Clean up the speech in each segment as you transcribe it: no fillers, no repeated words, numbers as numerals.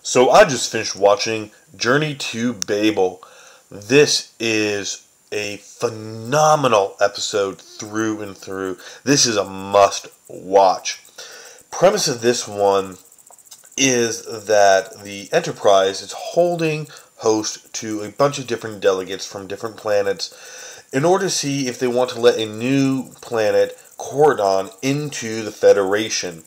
So I just finished watching Journey to Babel. This is a phenomenal episode through and through. This is a must watch. Premise of this one is that the Enterprise is holding host to a bunch of different delegates from different planets in order to see if they want to let a new planet, Cordon, into the Federation.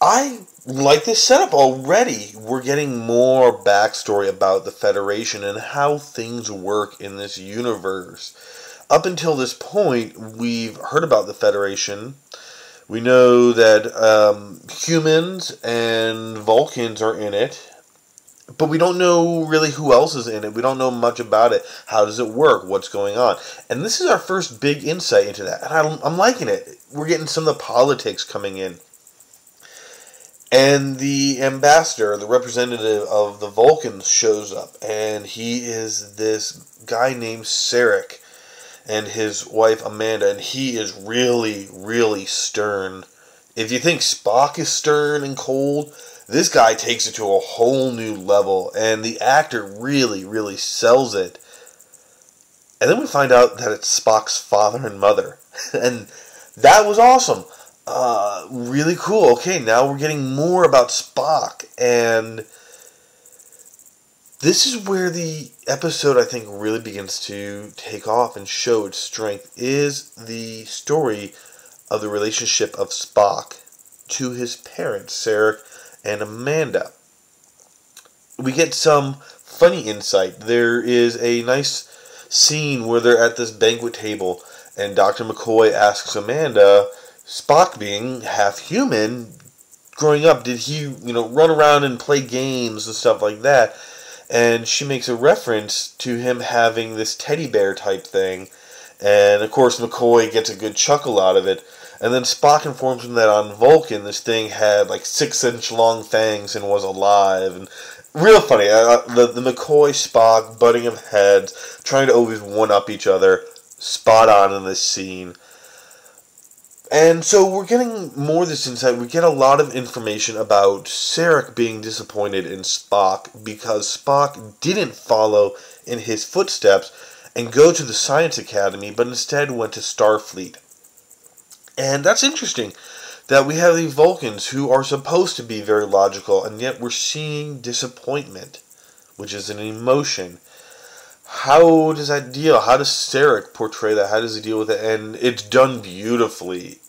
I like this setup already. We're getting more backstory about the Federation and how things work in this universe. Up until this point, we've heard about the Federation. We know that humans and Vulcans are in it, but we don't know really who else is in it. We don't know much about it. How does it work? What's going on? And this is our first big insight into that. And I'm liking it. We're getting some of the politics coming in. And the ambassador, the representative of the Vulcans, shows up. And he is this guy named Sarek and his wife Amanda. And he is really, really stern. If you think Spock is stern and cold, this guy takes it to a whole new level. And the actor really, really sells it. And then we find out that it's Spock's father and mother. And that was awesome. Really cool. Okay, now we're getting more about Spock, and this is where the episode, I think, really begins to take off and show its strength, is the story of the relationship of Spock to his parents, Sarek and Amanda. We get some funny insight. There is a nice scene where they're at this banquet table, and Dr. McCoy asks Amanda, Spock being half human, growing up, did he, run around and play games and stuff like that? And she makes a reference to him having this teddy bear type thing. And, of course, McCoy gets a good chuckle out of it. And then Spock informs him that on Vulcan, this thing had, 6-inch long fangs and was alive. And real funny. The McCoy, Spock, butting of heads, trying to always one-up each other. Spot on in this scene. And so we're getting more of this insight. We get a lot of information about Sarek being disappointed in Spock because Spock didn't follow in his footsteps and go to the Science Academy, but instead went to Starfleet. And that's interesting that we have the Vulcans who are supposed to be very logical, and yet we're seeing disappointment, which is an emotion. How does that deal? How does Sarek portray that? How does he deal with it? And it's done beautifully.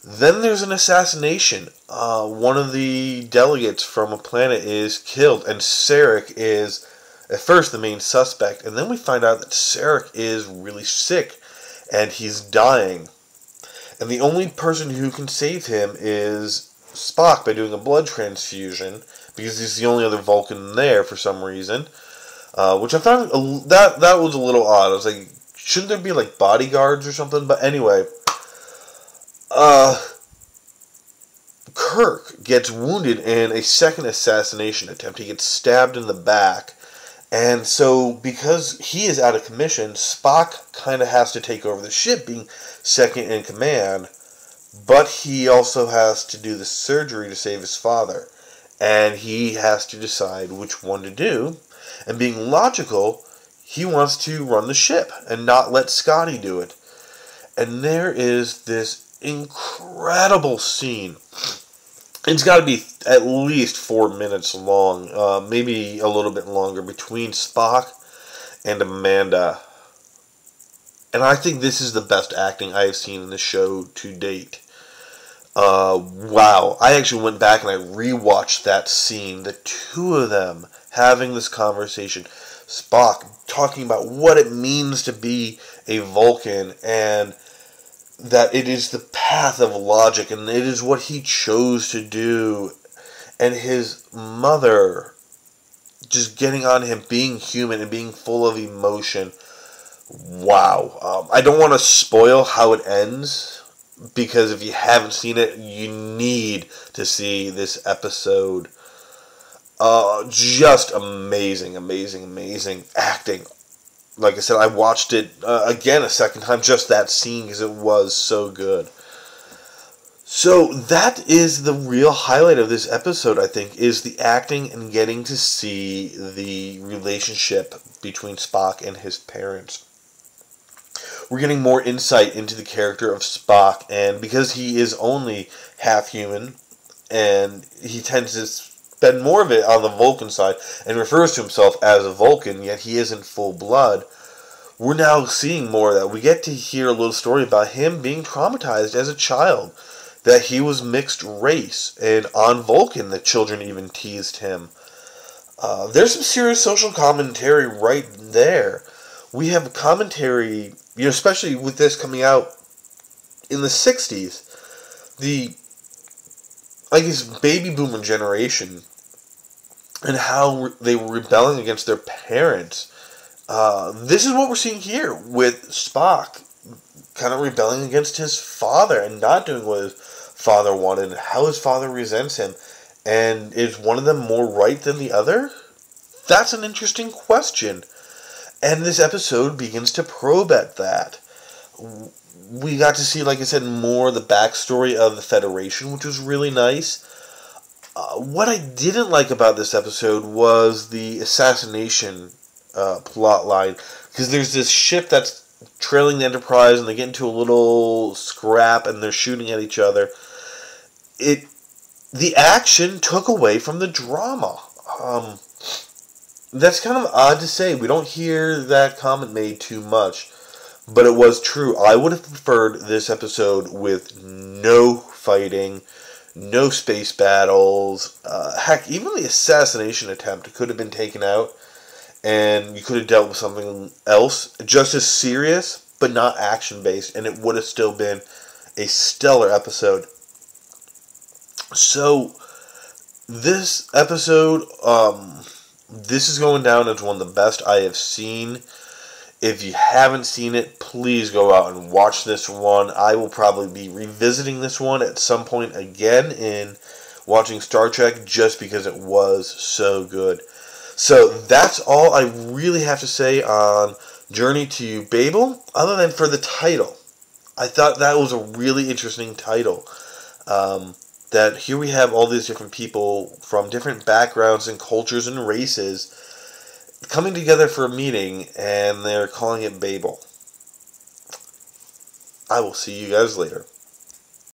Then there's an assassination. One of the delegates from a planet is killed, and Sarek is, at first, the main suspect. And then we find out that Sarek is really sick, and he's dying. And the only person who can save him is Spock by doing a blood transfusion, because he's the only other Vulcan there for some reason. Which I found that was a little odd. I was like, shouldn't there be bodyguards or something? But anyway, Kirk gets wounded in a second assassination attempt. He gets stabbed in the back, and so because he is out of commission, Spock kind of has to take over the ship, being second in command. But he also has to do the surgery to save his father, and he has to decide which one to do. And being logical, he wants to run the ship and not let Scotty do it. And there is this incredible scene. It's got to be at least 4 minutes long, maybe a little bit longer, between Spock and Amanda. And I think this is the best acting I have seen in the show to date. Wow. I actually went back and I rewatched that scene. The two of them having this conversation. Spock talking about what it means to be a Vulcan and that it is the path of logic and it is what he chose to do. And his mother just getting on him, being human and being full of emotion. Wow. I don't want to spoil how it ends, because if you haven't seen it, you need to see this episode. Just amazing, amazing, amazing acting. Like I said, I watched it again a second time, just that scene, because it was so good. So that is the real highlight of this episode, I think, is the acting and getting to see the relationship between Spock and his parents. We're getting more insight into the character of Spock, and because he is only half human, and he tends to spend more of it on the Vulcan side, and refers to himself as a Vulcan, yet he isn't full blood, we're now seeing more of that. We get to hear a little story about him being traumatized as a child, that he was mixed race, and on Vulcan the children even teased him. There's some serious social commentary right there. We have commentary, especially with this coming out in the 60s, the, I guess, baby boomer generation, and how they were rebelling against their parents. This is what we're seeing here with Spock kind of rebelling against his father and not doing what his father wanted, and how his father resents him. And is one of them more right than the other? That's an interesting question. And this episode begins to probe at that. We got to see, like I said, more of the backstory of the Federation, which was really nice. What I didn't like about this episode was the assassination plot line. Because there's this ship that's trailing the Enterprise, and they get into a little scrap, and they're shooting at each other. The action took away from the drama. That's kind of odd to say. We don't hear that comment made too much, but it was true. I would have preferred this episode with no fighting, no space battles. Heck, even the assassination attempt could have been taken out, and you could have dealt with something else, just as serious, but not action-based, and it would have still been a stellar episode. So, this episode, this is going down as one of the best I have seen. If you haven't seen it, please go out and watch this one. I will probably be revisiting this one at some point again in watching Star Trek, just because it was so good. So that's all I really have to say on Journey to Babel, other than for the title. I thought that was a really interesting title. That here we have all these different people from different backgrounds and cultures and races coming together for a meeting, and they're calling it Babel. I will see you guys later.